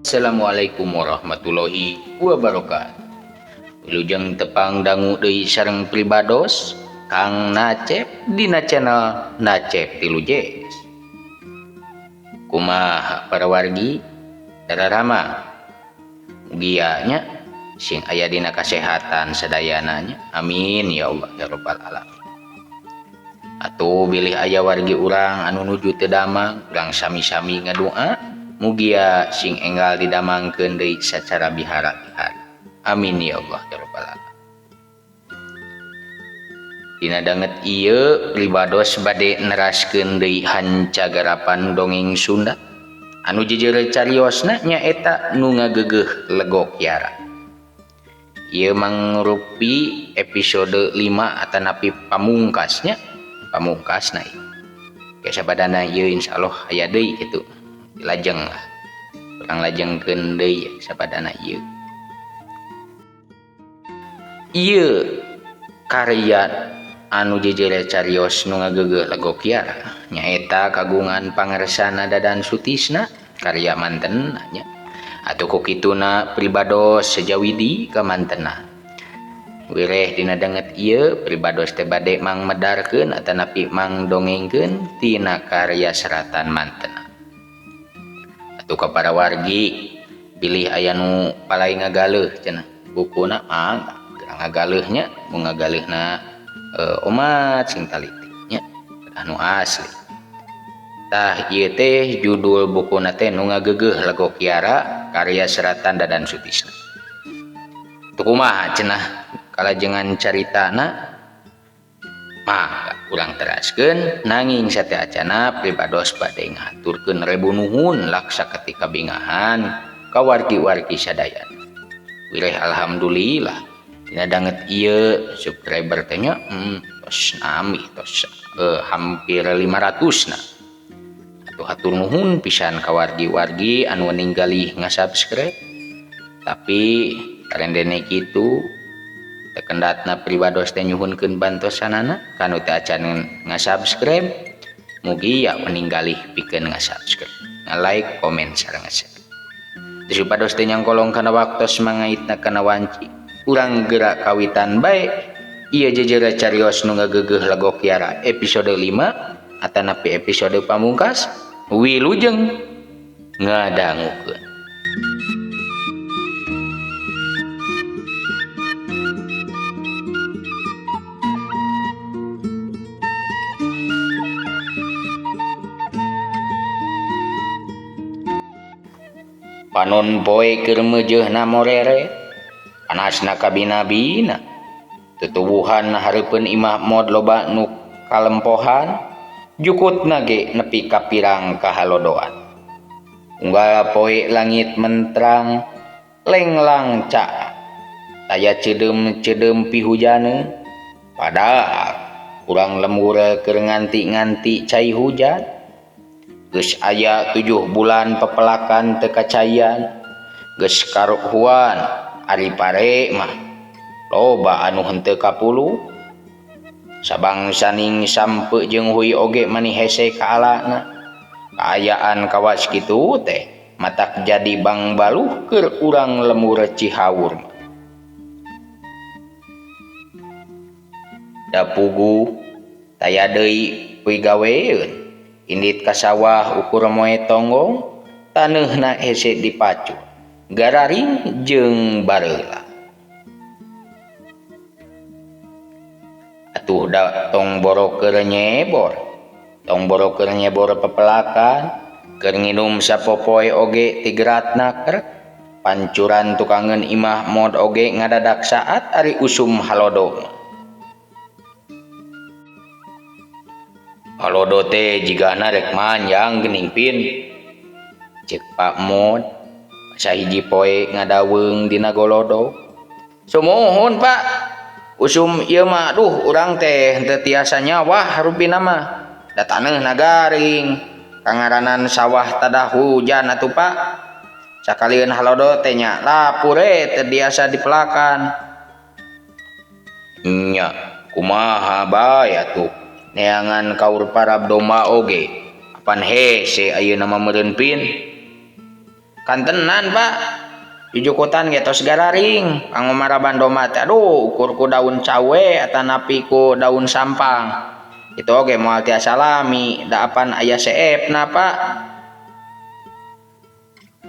Assalamualaikum warahmatullahi wabarakatuh. Wilujeng tepang dangu deui sareng pribados Kang Nacep dina channel Nacep Tilujes. Kumaha para wargi dararama mugia nya sing aya dina kasehatan sadayana nya. Amin ya Allah ya rabbal alamin. Atuh bilih aya wargi urang anu nuju teu damang, urang sami-sami ngadoa mugia sing enggal didamangkeun deui sacara bihara-bihara. Amin ya Allah ya rabbal alamin. Dina danget ieu pribados bade neraskeun deui hancagarapan dongeng Sunda anu jejer cariosna nyaeta nu ngageugeuh Legok Kiara. Ieu mangrupi episode 5 atanapi pamungkasna ieu. Ke sabadana ieu insyaallah aya deui kitu. Lajeng lah urang lajengkeun deui sabadana ieu. Ieu karya anu jejer carios nu ngageugeuh Legok Kiara nyaeta kagungan pangaresana Dadan Sutisna karya manten nya. Atuh ku kituna pribados sejawidi ka mantena. Wireh dina danget ieu pribados teh bade mangmedarkeun atanapi mangdongengkeun tina karya seratan mantena. Atuh ka para wargi bilih aya nu palai ngagaleuh cenah bukuna ngagaleuhnya mun ngagaleuhna omat sing taliti nya anu asli. Tah ieu teh judul bukuna teh nu ngageugeuh Legok Kiara karya seratan Dadan Sutisna. Teu kumaha cenah kalajengan caritana mah urang teraskeun nanging sateacana pribados bade ngaturkeun rebu nuhun laksa ketika bingahan ka wargi-wargi sadayana. Wireh alhamdulillah dina danget ieu subscriber teh nya tos nami tos hampir 500 na. Atuh hatur nuhun pisan ka wargi-wargi anu ninggali ngasubscribe. Tapi karendene kitu teu kendatna pribados teh nyuhunkeun bantosanana kanu teu acan ngasubscribe mugi ya meninggali pikeun ngasubscribe, nge-like, komen sareng nge-share. Supados teh nyangkolong kana waktos mangaitna kana wanci urang gerak kawitan bae ieu jejer carios nu ngageugeuh Legok Kiara episode 5 atanapi episode pamungkas wilujeng ngadangukeun. Panon poe keur meujeuhna morere panasna kabina-bina tutuwuhan hareupeun imah mod loba nu kalempohan jukutna ge nepi ka pirang kahalodoan. Unggal poe langit mentrang lenglang ca aya cedeum-cedeum pihujaneun padahal urang lembur keur nganti-nganti cai hujan. Geus aya 7 bulan pepelakan teu kacayan, geus karuhuan ari pare mah loba anu henteu kapulu. Sabang saning sampeu jeung huy oge mani hese ka alana. Kaayaan kawas kitu teh matak jadi bang baluh keur urang lemur Cihaur. Da pugu taya deui pigaweun indit ka sawah ukur moe tonggong taneuna hese dipacu gararing jeung bareula. Atuh da tong boro keur nyebor pepelakan keur nginum sapopoe oge tigeratna krek pancuran tukangeun imah mod oge ngadadak saat ari usum halodo. Halodo teh jigana rek manjang geuning pin ceuk Pak Mod sahiji poe ngadaweung dina golodo. Sumuhun Pak, usum ieu mah duh urang teh teu tiasa nyawah harupina mah da taneuhna garing kangaranan sawah tada hujan atuh Pak. Sakalieun halodo teh nya lapur teu biasa dipelakan. Nya kumaha bae atuh neangan kaur parab domba oge apan hese ayeuna mah meureun pin Kantenan Pak jujukutan getos gararing kanggo maraban domat aduh ukur ku daun cawe atanapi ku daun sampang itu oge moal tiasa alami da apan aya seepna Pak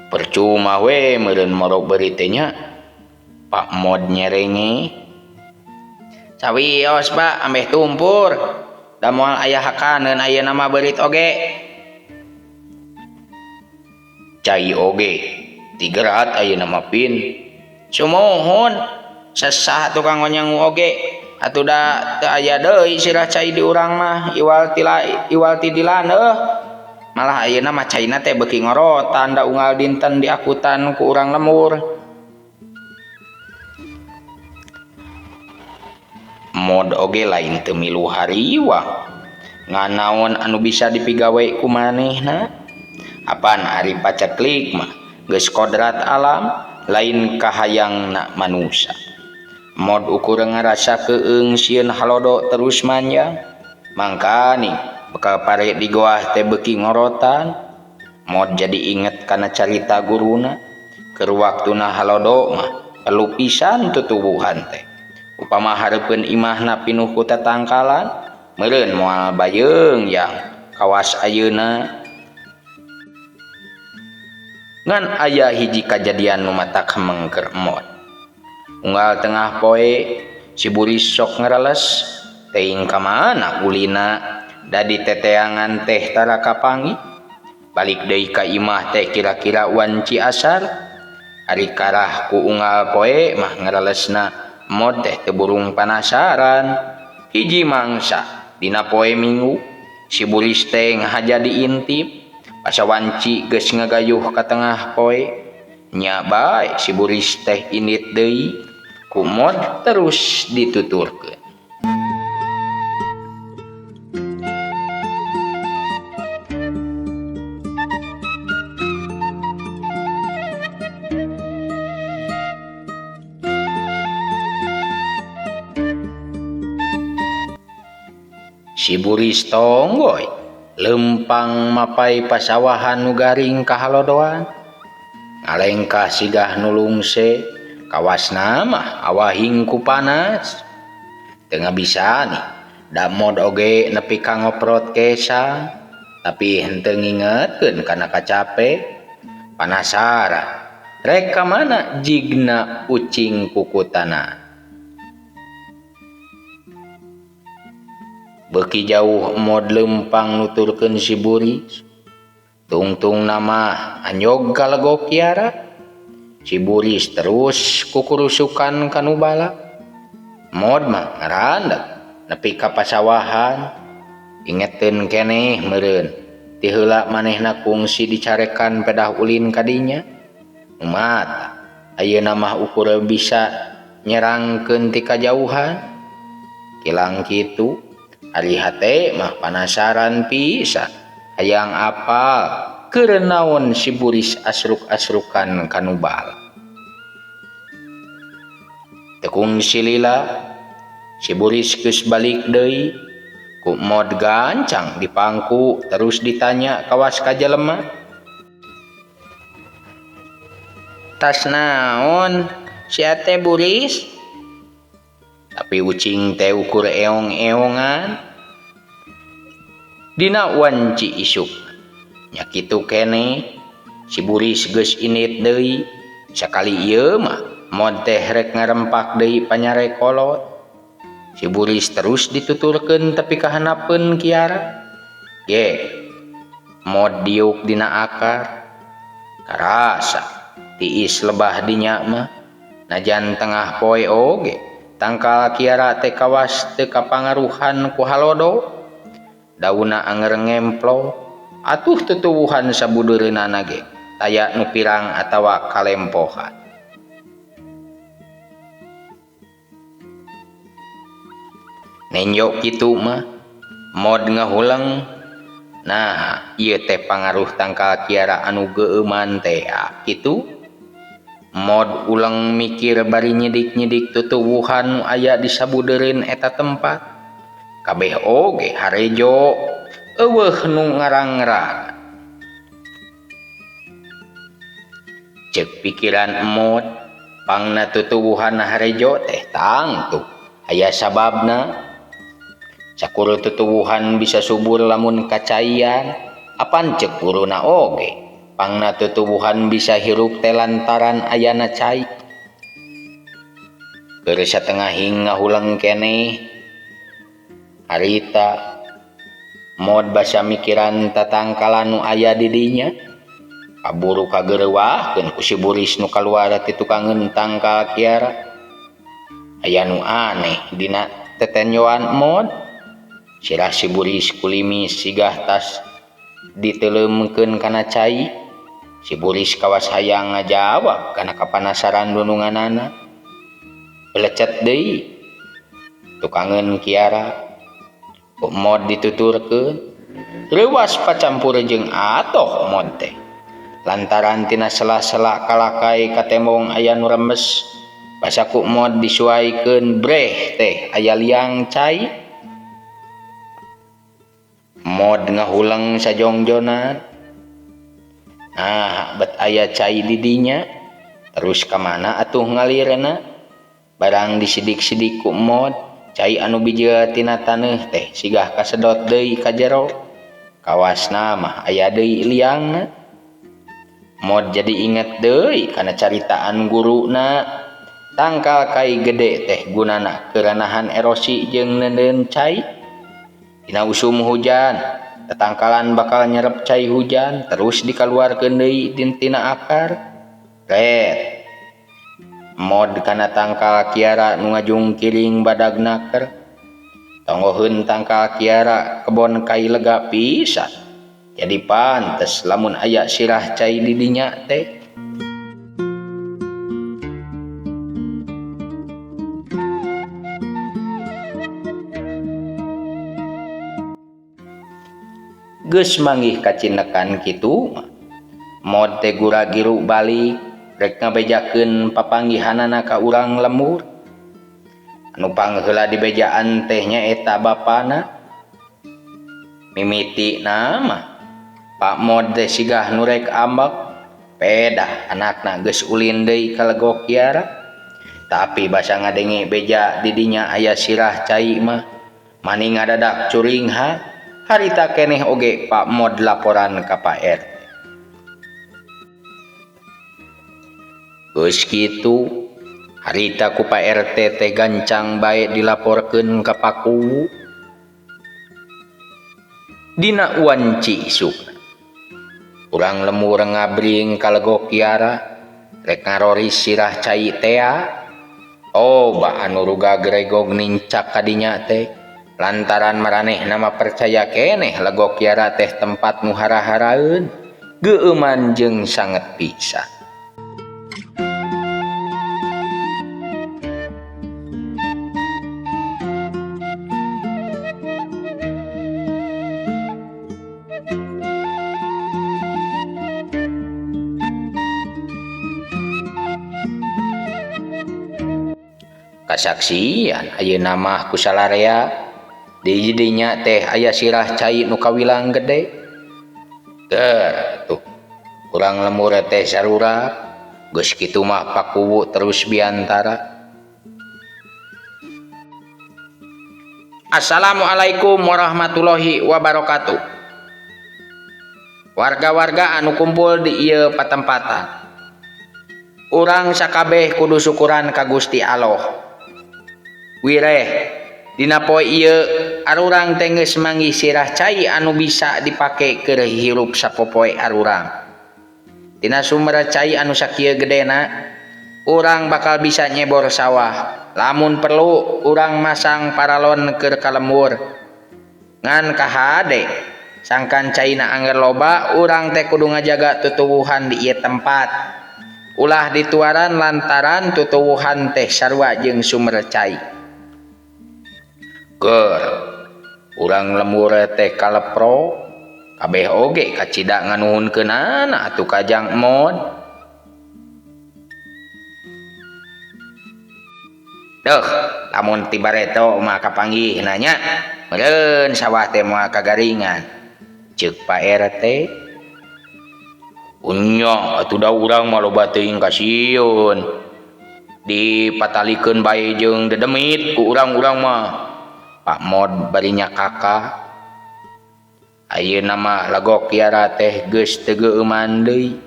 percuma we meureun morok beuri teh nya Pak Mod nyerenge cawios Pak ambeh tumpur da moal aya hakaneun ayeuna mah beurit oge cai oge tigerat ayeuna mah pin sumohon sasah tukang onyangu oge atuh da teu aya deui sirah cai di urang mah iwal ti dilaneuh malah ayeuna mah caina teh beuki ngorotan da unggal dinten diakutan ku urang lemur Mod oge lain teu milu hariwang nganaon anu bisa dipigawe ku manehna apan ari paceklik mah geus kodrat alam lain kahayangna manusia Mod ukur ngarasa keung sieun halodo terus manjang mangkani bekal pare di goah teh beuki ngorotan Mod jadi inget kana carita guruna keur waktuna halodo mah perlu pisan tutuwuhan teh upama hareupeun imahna pinuh ku tatangkalan meureun moal bayeung yang kawas ayeuna ngan aya hiji kajadian nu matak hemeng keur Mod unggal tengah poe si Buris sok ngareles teuing ka mana ulina da di teteangan teh tara kapangi balik deui ka imah teh kira-kira wanci asar ari karah ku unggal poe mah ngarelesna Mod teh teu burung panasaran hiji mangsa dina poe Minggu si Buris teh ngahaja diintip pas wanci geus ngagayuh ka tengah poe nya bae si Buris teh indit deui ku Mod terus dituturkeun si Buris tonggoy lempang mapai pasawahan nu garing kahalodoan ngalengkah sigah nulungse kawasna mah awahing ku panas teu ngabisa nih da Mod oge nepi ka ngoprot kesang tapi henteu ngingetkeun kana kacape panasaran rek ka mana jigna ucing kukutana beuki jauh Mod lempang nuturkeun si Buris tungtung nama anyog kalegok kiara si Buris terus kukurusukan kanu bala Mod mah ngarandeg nepi ka pasawahan ingeteun keneh meureun ti heula manehna kungsi dicarekan pedah ulin kadinya umata ayeuna mah ukur bisa nyerangkeun ti kajauhan kilang kitu ari hate mah panasaran pisan hayang apal keur naon si Buris asruk-asrukan kanu bala tekung silila si Buris geus balik deui ku Mod gancang dipangku terus ditanya kawas ka jelema tas naon sia teh Buris tapi ucing teh ukur eong-eongan dina wanci isuk nya kitu keneh si Buris geus indit deui sakali ieu mah Mod teh rek ngarempak deui panyarekolot si Buris terus dituturkeun tepi ka hanapeun kiara ge Mod diuk dina akar karasa tiis lebah dinya mah najan tengah poe oge tangkal kiara teh kawas teu kapangaruhan ku halodo dauna anger ngemplo atuh tutuwuhan sabudeureunana ge taya nu pirang atawa kalempohan nenjo kitu mah Mod ngahuleng nah ieu teh pangaruh tangkal kiara anu geueuman teh kitu Mod ulang mikir bari nyidik-nyidik tutuwuhan nu aya di sabudeureun eta tempat kabeh oge harejo eueuh nu ngarang-ngarang Cek pikiran Mod pangna tutuwuhan harejo teh tangtu aya sababna. Sakuru tutuwuhan bisa subur lamun kacayan, apan cek guruna oge pangna tutuwuhan bisa hirup teh lantaran ayana cai. Keur satengahing ngahulang keneh harita Mod basa mikiran tatangkalan nu aya di dinya. Kaburu kageureuwahkeun ku si buris nu kaluar ti tukang tangkal Kiara. Aya nu aneh dina tetenyoan Mod. Sirah si buris kulimis sigah tas diteleumkeun kana cai. Si buris kawas hayang ngajawab kana kapanasaran dununganana. Belecet deui tukangeun Kiara. Ku Mod dituturkeun. Leuwas pacampur jeung atoh Mod teh. Lantaran tina sela-sela kalakai katembong aya nu remes, basa ku Mod disuaikeun breh teh aya liang cai. Mod ngahulang sajongjonan. Nah, bet aya cai di dinya. Terus kamana atuh ngalirna? Barang disidik-sidik ku Mod, cai anu bijil tina taneuh teh sigah kasedot deui ka jero. Kawasna mah aya deui liangna. Mod jadi inget deui kana caritaan guruna. Tangkal kai gede teh gunana keuranahan erosi jeung neuneun cai. Dina usum hujan, tatangkalan bakal nyerep cai hujan terus dikaluarkeun deui tina akar. Ret Mod kana tangkal Kiara nu ngajungkiring badagna keur. Tonggoheun tangkal Kiara kebon kai lega pisan. Jadi pantes lamun aya sirah cai di dinya teh. Geus manggih kacinekan kitu, Mod teh gura-giru balik rek ngabejakeun papanggihanana ka urang lemur. Anu pangheula dibejaan teh nyaeta bapana. Mimiti nama Pak Mod teh sigah nu rek ambek pedah anakna geus ulin deui ka legok Kiara. Tapi basa ngadenge beja di dinya aya sirah cai mah mani ngadadak curing harita keneh oge Pak Mod laporan ka Pak RT. Geus kitu harita ku Pak RT teh gancang bae dilaporkeun ka Pak Kuwu. Dina wanci isuk urang lemur ngabring ka legok Kiara rek ngaroris sirah cai tea. Ba anu ruga gregog nincak ka dinya teh lantaran maranehna mah percaya keneh legok Kiara teh tempat nu hara-haraeun, geueuman jeung sanget pisan. Kasaksian ayeuna mah ku salarea di dinya teh aya sirah cai nu kawilang gede. Tuh urang lemur teh sarura geus kitu mah Pak Kuwu terus biantara. Assalamualaikum warahmatullahi wabarakatuh. Warga-warga anu kumpul di ieu patempatan, urang sakabeh kudu syukuran ka Gusti Allah. Wireh dina poe ieu arurang teh geus manggih sirah cai anu bisa dipake keur hirup sapopoe arurang. Tina sumber cai anu sakieu gedena, urang bakal bisa nyebor sawah. Lamun perlu urang masang paralon keur ka lembur. Ngan kahade sangkan caina angger loba, urang teh kudu ngajaga tutuwuhan di ieu tempat. Ulah dituaran lantaran tutuwuhan teh sarua jeung sumber cai. Keur urang lemur teh kalepro kabeh oge kacida nganuhunkeunana atuh kajang Mod. Duh, lamun ti bareto mah kapanggih nanya, meureun sawah teh moal kagaringan. Ceuk Pak RT. Unya atuh da urang mah loba teuing kasieun dipatalikeun bae jeung dedemit ku urang-urang mah. Pak Mod barinya kakak ayeuna mah lagok kiara teh geus teu geueuman deui,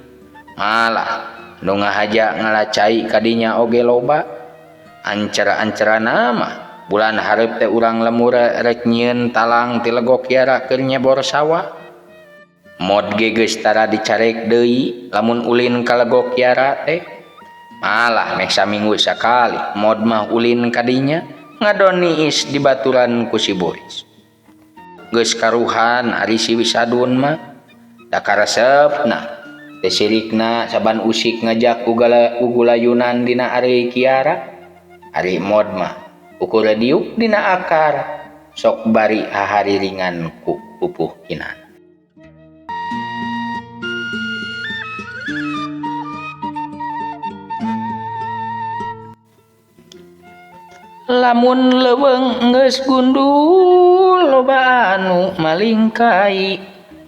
malah nu ngahaja ngalacai kadinya oge loba. Ancer-ancerana mah bulan hareup teh urang lemur rek nyieun talang ti lagok kiara keur nyebor sawah. Mod ge geus tara dicarek deui lamun ulin ka lagok kiara teh, malah meh saminggu sakali Mod mah ulin kadinya ngadon niis di baturan ku si Boris. Geus karuhan ari si Wisadun mah da karesepna teh sirikna saban usik ngajak ugulayunan dina areuy kiara. Ari Mod mah ukur diuk dina akar sok bari hahariringan ku pupuh kinan. Lamun leuweung geus gundul loba anu malingkai,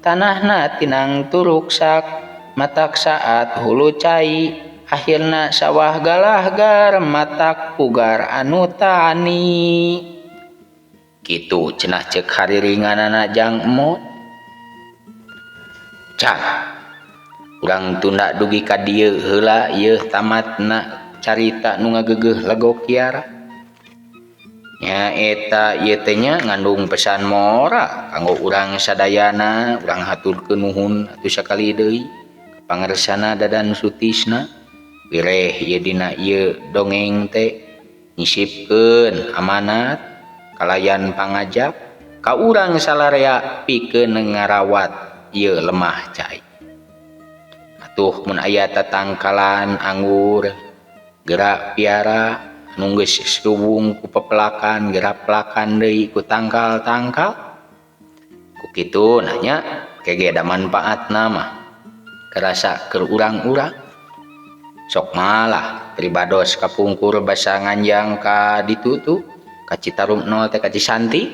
tanahna tinang turuksak matak saat hulu cai, akhirna sawah galahgar matak pugar anu tani. Kitu cenah ceuk hariringanana Jang Mod. Cak urang tunda dugi ka dieu heula ieu tamatna carita nu ngageugeuh lagok kiara. Nya eta ieu teh nya ngandung pesan moral kanggo urang sadayana. Urang haturkeun nuhun atuh sakali deui ka pangaresana Dadan Sutisna. Wireh ieu dina ieu dongeng teh nyisipkeun amanat kalayan pangajak ka urang salarea pikeun ngarawat ieu lemah cai. Atuh mun aya tatangkalan anggur geura piara anu geus subung ku pepelakan geura pelakan deui ku tangkal-tangkal. Ku kitu nanya kege da manfaatna mah karasa keur urang-urang. Sok malah pribados kapungkur basa nganjang ka ditu tu ka Citarum nol teh ka Cisanti.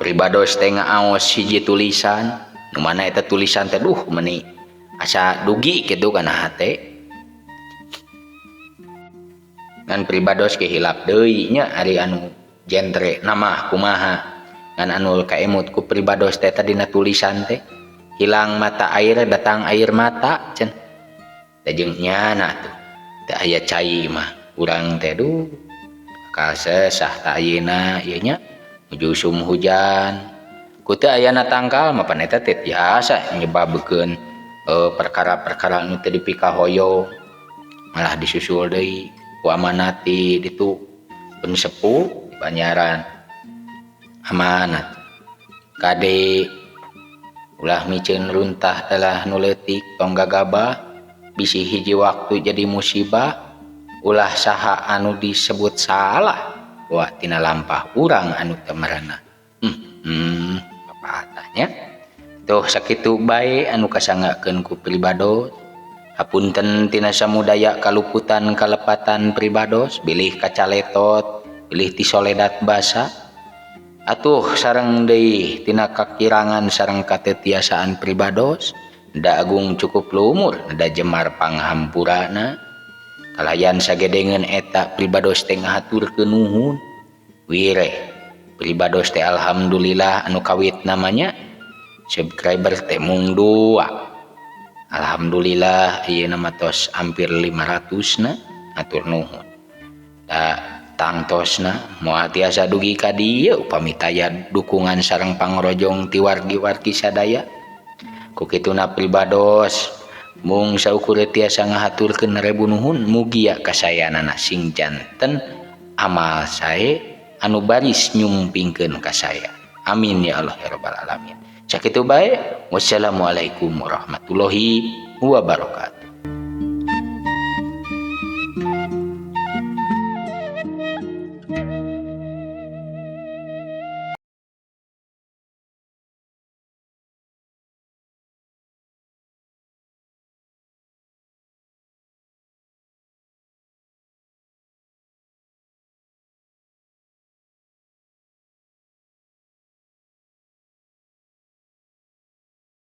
Pribados teh ngaaos hiji tulisan nu mana eta tulisan teh duh meuni asa dugi kitu kana hate. Ngan pribados ge hilap deui nya ari anu genre namah kumaha ngan anu kaemut ku pribados teh dina tulisan teh hilang mata air datang air mata cenah teh jeung nyana tuh teh aya cai mah urang teh duh bakal sesah ta ayeuna ieu nya nuju sum hujan ku teu ayana tangkal mah pan eta teh tiasa nyebabkeun perkara-perkara anu teu dipikahoyong malah disusul deui ku amanat di ditu pun sepuh di Banyaran. Amanat kade ulah miceun runtah telah nu leutik tong gagabah bisi hiji waktu jadi musibah ulah saha anu disebut salah wa tina lampah urang anu teu marana. Papatahnya tuh sakitu bae anu kasanggakeun ku pribados. Hapunten tina samudaya kaluputan kalepatan pribados bilih kacaletot bilih ti soledat basa. Atuh sareng deui tina kakirangan sareng katetiasaan pribados da agung cukup lumur da jemar panghampurana. Kalayan sagedengeun eta pribados teh ngahaturkeun nuhun. Wireh pribados teh alhamdulillah anu kawit namanya subscriber teh mung 2. Alhamdulillah ayeuna mah tos hampir 500 na atur nuhun. Da tangtosna moal tiasa dugi ka dieu upami taya dukungan sareng pangrojong ti wargi-wargi sadaya. Ku kituna pribados mung saukur tiasa ngahaturkeun rebu nuhun mugi kasayanana sing janten amal sae anu baris nyumpingkeun ka saya. Amin ya Allah ya rabbal alamin. Sakitu bae. Wassalamualaikum warahmatullahi wabarakatuh.